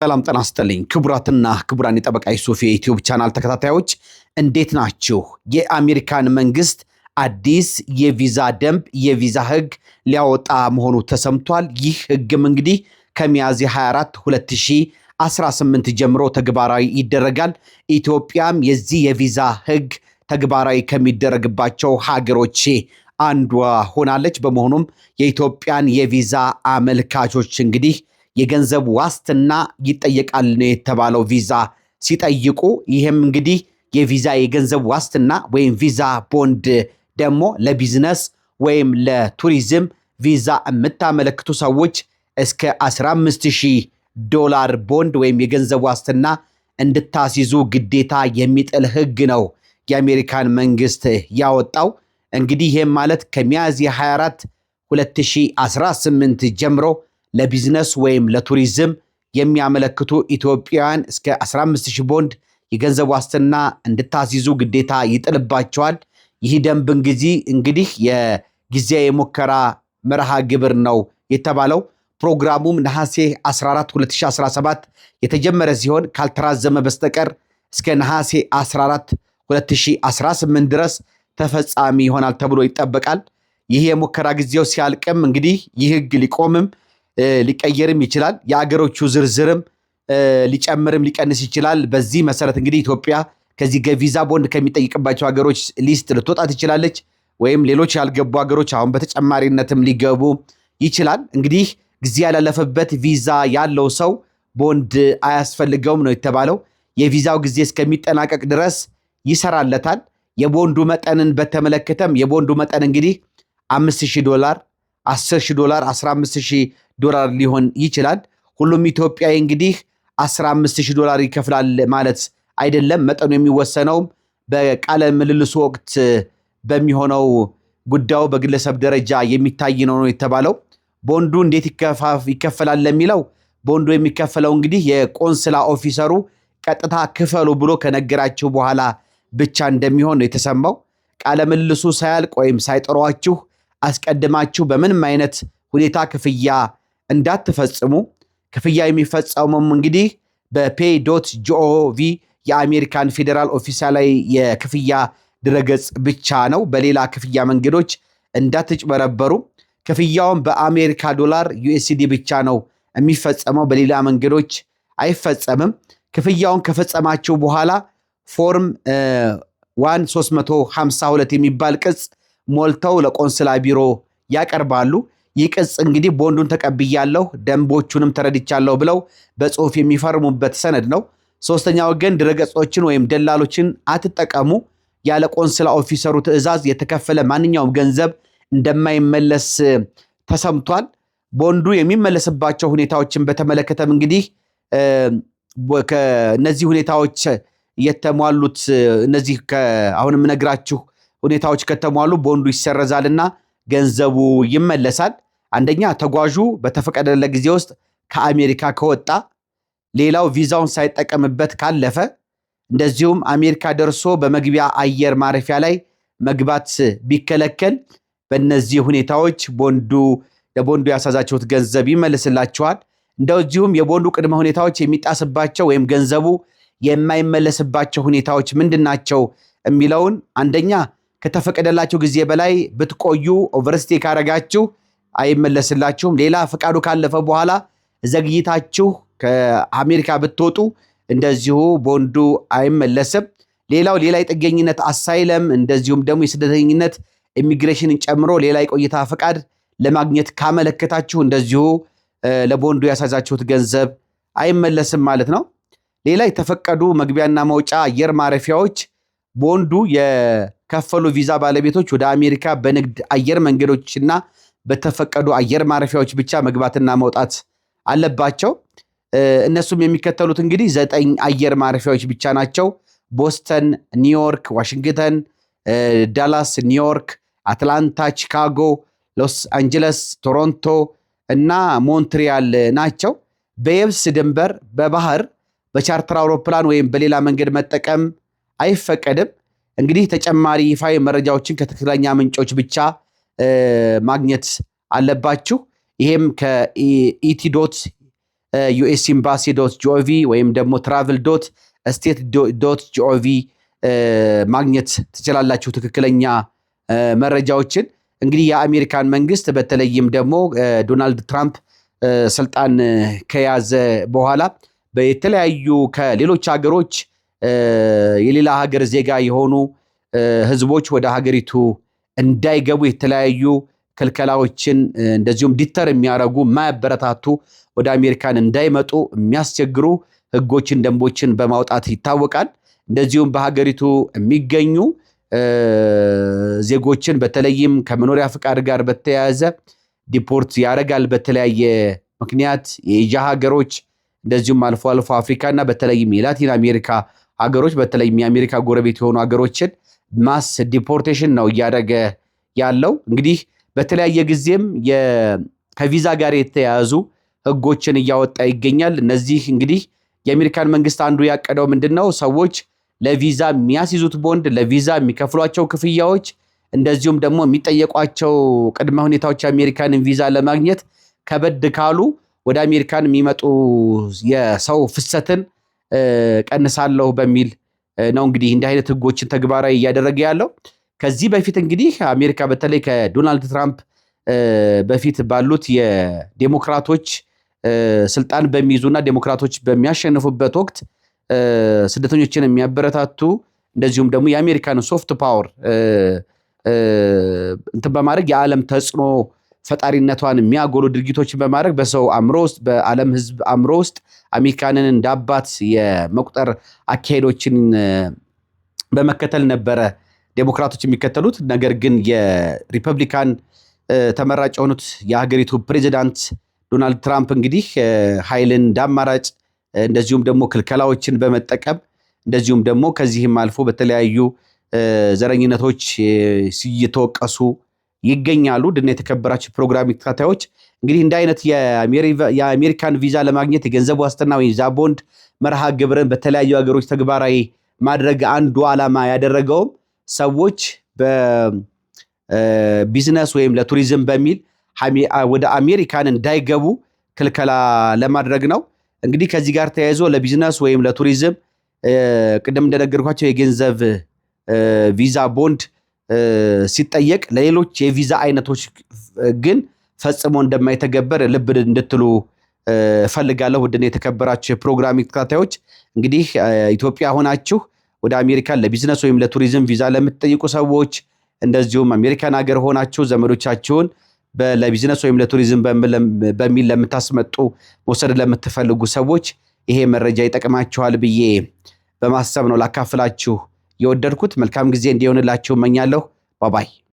ሰላም ጤና ይስጥልኝ ክቡራትና ክቡራን የጠበቃ ዩሱፍ የዩቲዩብ ቻናል ተከታታዮች እንዴት ናችሁ? የአሜሪካን መንግስት አዲስ የቪዛ ደንብ የቪዛ ህግ ሊያወጣ መሆኑ ተሰምቷል። ይህ ህግም እንግዲህ ከሚያዝያ 24 2018 ጀምሮ ተግባራዊ ይደረጋል። ኢትዮጵያም የዚህ የቪዛ ህግ ተግባራዊ ከሚደረግባቸው ሀገሮች አንዷ ሆናለች። በመሆኑም የኢትዮጵያን የቪዛ አመልካቾች እንግዲህ የገንዘብ ዋስትና ይጠየቃል ነው የተባለው። ቪዛ ሲጠይቁ ይሄም እንግዲህ የቪዛ የገንዘብ ዋስትና ወይም ቪዛ ቦንድ ደግሞ ለቢዝነስ ወይም ለቱሪዝም ቪዛ የምታመለክቱ ሰዎች እስከ $15,000 ቦንድ ወይም የገንዘብ ዋስትና እንድታስይዙ ግዴታ የሚጥል ህግ ነው የአሜሪካን መንግስት ያወጣው። እንግዲህ ይሄም ማለት ከሚያዝያ 24 2018 ጀምሮ ለቢዝነስ ወይም ለቱሪዝም የሚያመለክቱ ኢትዮጵያውያን እስከ 15,000 ቦንድ የገንዘብ ዋስትና እንድታስይዙ ግዴታ ይጥልባቸዋል። ይህ ደንብ እንግዲህ የጊዜያዊ የሙከራ መርሃ ግብር ነው የተባለው። ፕሮግራሙም ነሐሴ 14 2017 የተጀመረ ሲሆን ካልተራዘመ በስተቀር እስከ ነሐሴ 14 2018 ድረስ ተፈጻሚ ይሆናል ተብሎ ይጠበቃል። ይህ የሙከራ ጊዜው ሲያልቅም እንግዲህ ይህ ህግ ሊቆምም ሊቀየርም ይችላል። የአገሮቹ ዝርዝርም ሊጨምርም ሊቀንስ ይችላል። በዚህ መሰረት እንግዲህ ኢትዮጵያ ከዚህ ቪዛ ቦንድ ከሚጠይቅባቸው ሀገሮች ሊስት ልትወጣ ትችላለች፣ ወይም ሌሎች ያልገቡ ሀገሮች አሁን በተጨማሪነትም ሊገቡ ይችላል። እንግዲህ ጊዜ ያላለፈበት ቪዛ ያለው ሰው ቦንድ አያስፈልገውም ነው የተባለው። የቪዛው ጊዜ እስከሚጠናቀቅ ድረስ ይሰራለታል። የቦንዱ መጠንን በተመለከተም የቦንዱ መጠን እንግዲህ $5,000፣ $10,000፣ $15,000 ሊሆን ይችላል። ሁሉም ኢትዮጵያዊ እንግዲህ $15,000 ይከፍላል ማለት አይደለም። መጠኑ የሚወሰነው በቃለ ምልልሱ ወቅት በሚሆነው ጉዳዩ በግለሰብ ደረጃ የሚታይ ነው የተባለው። ቦንዱ እንዴት ይከፈላል ለሚለው ቦንዱ የሚከፈለው እንግዲህ የቆንስላ ኦፊሰሩ ቀጥታ ክፈሉ ብሎ ከነገራችሁ በኋላ ብቻ እንደሚሆን ነው የተሰማው። ቃለ ምልልሱ ሳያልቅ ወይም ሳይጠሯችሁ አስቀድማችሁ በምንም አይነት ሁኔታ ክፍያ እንዳትፈጽሙ። ክፍያ የሚፈጸመው እንግዲህ በpay.gov የአሜሪካን ፌዴራል ኦፊሻላዊ የክፍያ ድረገጽ ብቻ ነው። በሌላ ክፍያ መንገዶች እንዳትጭበረበሩ። ክፍያውን በአሜሪካ ዶላር USD ብቻ ነው የሚፈጸመው፣ በሌላ መንገዶች አይፈጸምም። ክፍያውን ከፈጸማችሁ በኋላ ፎርም 1352 የሚባል ቅጽ ሞልተው ለቆንስላ ቢሮ ያቀርባሉ። ይህ ቅጽ እንግዲህ ቦንዱን ተቀብያለሁ ደንቦቹንም ተረድቻለሁ ብለው በጽሁፍ የሚፈርሙበት ሰነድ ነው። ሶስተኛ ወገን ድረገጾችን ወይም ደላሎችን አትጠቀሙ። ያለ ቆንስላ ኦፊሰሩ ትዕዛዝ የተከፈለ ማንኛውም ገንዘብ እንደማይመለስ ተሰምቷል። ቦንዱ የሚመለስባቸው ሁኔታዎችን በተመለከተም እንግዲህ ከነዚህ ሁኔታዎች የተሟሉት እነዚህ አሁን የምነግራችሁ ሁኔታዎች ከተሟሉ ቦንዱ ይሰረዛልና ገንዘቡ ይመለሳል። አንደኛ ተጓዡ በተፈቀደለት ጊዜ ውስጥ ከአሜሪካ ከወጣ፣ ሌላው ቪዛውን ሳይጠቀምበት ካለፈ፣ እንደዚሁም አሜሪካ ደርሶ በመግቢያ አየር ማረፊያ ላይ መግባት ቢከለከል፣ በእነዚህ ሁኔታዎች ለቦንዱ ያሳዛችሁት ገንዘብ ይመለስላችኋል። እንደዚሁም የቦንዱ ቅድመ ሁኔታዎች የሚጣስባቸው ወይም ገንዘቡ የማይመለስባቸው ሁኔታዎች ምንድናቸው የሚለውን አንደኛ ከተፈቀደላችሁ ጊዜ በላይ ብትቆዩ ኦቨርስቴ ካረጋችሁ አይመለስላችሁም። ሌላ ፈቃዱ ካለፈ በኋላ ዘግይታችሁ ከአሜሪካ ብትወጡ እንደዚሁ ቦንዱ አይመለስም። ሌላ የጥገኝነት አሳይለም እንደዚሁም ደግሞ የስደተኝነት ኢሚግሬሽንን ጨምሮ ሌላ የቆይታ ፈቃድ ለማግኘት ካመለከታችሁ እንደዚሁ ለቦንዱ ያሳዛችሁት ገንዘብ አይመለስም ማለት ነው። ሌላ የተፈቀዱ መግቢያና መውጫ አየር ማረፊያዎች ቦንዱ የከፈሉ ቪዛ ባለቤቶች ወደ አሜሪካ በንግድ አየር መንገዶችና በተፈቀዱ አየር ማረፊያዎች ብቻ መግባትና መውጣት አለባቸው። እነሱም የሚከተሉት እንግዲህ 9 አየር ማረፊያዎች ብቻ ናቸው። ቦስተን፣ ኒውዮርክ፣ ዋሽንግተን፣ ዳላስ፣ ኒውዮርክ፣ አትላንታ፣ ቺካጎ፣ ሎስ አንጀለስ፣ ቶሮንቶ እና ሞንትሪያል ናቸው። በየብስ ድንበር፣ በባህር፣ በቻርተር አውሮፕላን ወይም በሌላ መንገድ መጠቀም አይፈቀድም። እንግዲህ ተጨማሪ ይፋዊ መረጃዎችን ከትክክለኛ ምንጮች ብቻ ማግኘት አለባችሁ። ይሄም ከኢቲ usembasy.gov ወይም ደግሞ travel.state.gov ማግኘት ትችላላችሁ ትክክለኛ መረጃዎችን። እንግዲህ የአሜሪካን መንግስት በተለይም ደግሞ ዶናልድ ትራምፕ ስልጣን ከያዘ በኋላ በተለያዩ ከሌሎች ሀገሮች የሌላ ሀገር ዜጋ የሆኑ ህዝቦች ወደ ሀገሪቱ እንዳይገቡ የተለያዩ ክልከላዎችን እንደዚሁም ዲተር የሚያረጉ ማያበረታቱ ወደ አሜሪካን እንዳይመጡ የሚያስቸግሩ ህጎችን ደንቦችን በማውጣት ይታወቃል። እንደዚሁም በሀገሪቱ የሚገኙ ዜጎችን በተለይም ከመኖሪያ ፍቃድ ጋር በተያያዘ ዲፖርት ያደርጋል በተለያየ ምክንያት የኤዥያ ሀገሮች እንደዚሁም አልፎ አልፎ አፍሪካና በተለይም የላቲን አሜሪካ ሀገሮች በተለይም የአሜሪካ ጎረቤት የሆኑ ሀገሮችን ማስ ዲፖርቴሽን ነው እያደረገ ያለው። እንግዲህ በተለያየ ጊዜም ከቪዛ ጋር የተያያዙ ህጎችን እያወጣ ይገኛል። እነዚህ እንግዲህ የአሜሪካን መንግስት አንዱ ያቀደው ምንድነው? ሰዎች ለቪዛ የሚያስይዙት ቦንድ፣ ለቪዛ የሚከፍሏቸው ክፍያዎች እንደዚሁም ደግሞ የሚጠየቋቸው ቅድመ ሁኔታዎች የአሜሪካንን ቪዛ ለማግኘት ከበድ ካሉ ወደ አሜሪካን የሚመጡ የሰው ፍሰትን ቀንሳለሁ በሚል ነው እንግዲህ እንዲህ አይነት ህጎችን ተግባራዊ እያደረገ ያለው። ከዚህ በፊት እንግዲህ አሜሪካ በተለይ ከዶናልድ ትራምፕ በፊት ባሉት የዴሞክራቶች ስልጣን በሚይዙና ዴሞክራቶች በሚያሸንፉበት ወቅት ስደተኞችን የሚያበረታቱ እንደዚሁም ደግሞ የአሜሪካን ሶፍት ፓወር እንትን በማድረግ የዓለም ተጽዕኖ ፈጣሪነቷን የሚያጎሉ ድርጊቶችን በማድረግ በሰው አእምሮ ውስጥ በዓለም ህዝብ አእምሮ ውስጥ አሜሪካንን እንዳባት የመቁጠር አካሄዶችን በመከተል ነበረ ዴሞክራቶች የሚከተሉት። ነገር ግን የሪፐብሊካን ተመራጭ የሆኑት የሀገሪቱ ፕሬዚዳንት ዶናልድ ትራምፕ እንግዲህ ኃይልን እንዳማራጭ እንደዚሁም ደግሞ ክልከላዎችን በመጠቀም እንደዚሁም ደግሞ ከዚህም አልፎ በተለያዩ ዘረኝነቶች እየተወቀሱ ይገኛሉ። ድና የተከበራችሁ ፕሮግራም ተከታታዮች እንግዲህ እንደ አይነት የአሜሪካን ቪዛ ለማግኘት የገንዘብ ዋስትና ወይ ቪዛ ቦንድ መርሃ ግብርን በተለያዩ ሀገሮች ተግባራዊ ማድረግ አንዱ ዓላማ ያደረገውም ሰዎች በቢዝነስ ወይም ለቱሪዝም በሚል ወደ አሜሪካን እንዳይገቡ ክልከላ ለማድረግ ነው። እንግዲህ ከዚህ ጋር ተያይዞ ለቢዝነስ ወይም ለቱሪዝም ቅድም እንደነገርኳቸው የገንዘብ ቪዛ ቦንድ ሲጠየቅ ለሌሎች የቪዛ አይነቶች ግን ፈጽሞ እንደማይተገበር ልብ እንድትሉ ፈልጋለሁ። ውድና የተከበራችሁ የፕሮግራም ተከታታዮች እንግዲህ ኢትዮጵያ ሆናችሁ ወደ አሜሪካን ለቢዝነስ ወይም ለቱሪዝም ቪዛ ለምትጠይቁ ሰዎች እንደዚሁም አሜሪካን ሀገር ሆናችሁ ዘመዶቻችሁን ለቢዝነስ ወይም ለቱሪዝም በሚል ለምታስመጡ መውሰድ ለምትፈልጉ ሰዎች ይሄ መረጃ ይጠቅማችኋል ብዬ በማሰብ ነው ላካፍላችሁ የወደድኩት። መልካም ጊዜ እንዲሆንላችሁ እመኛለሁ። ባባይ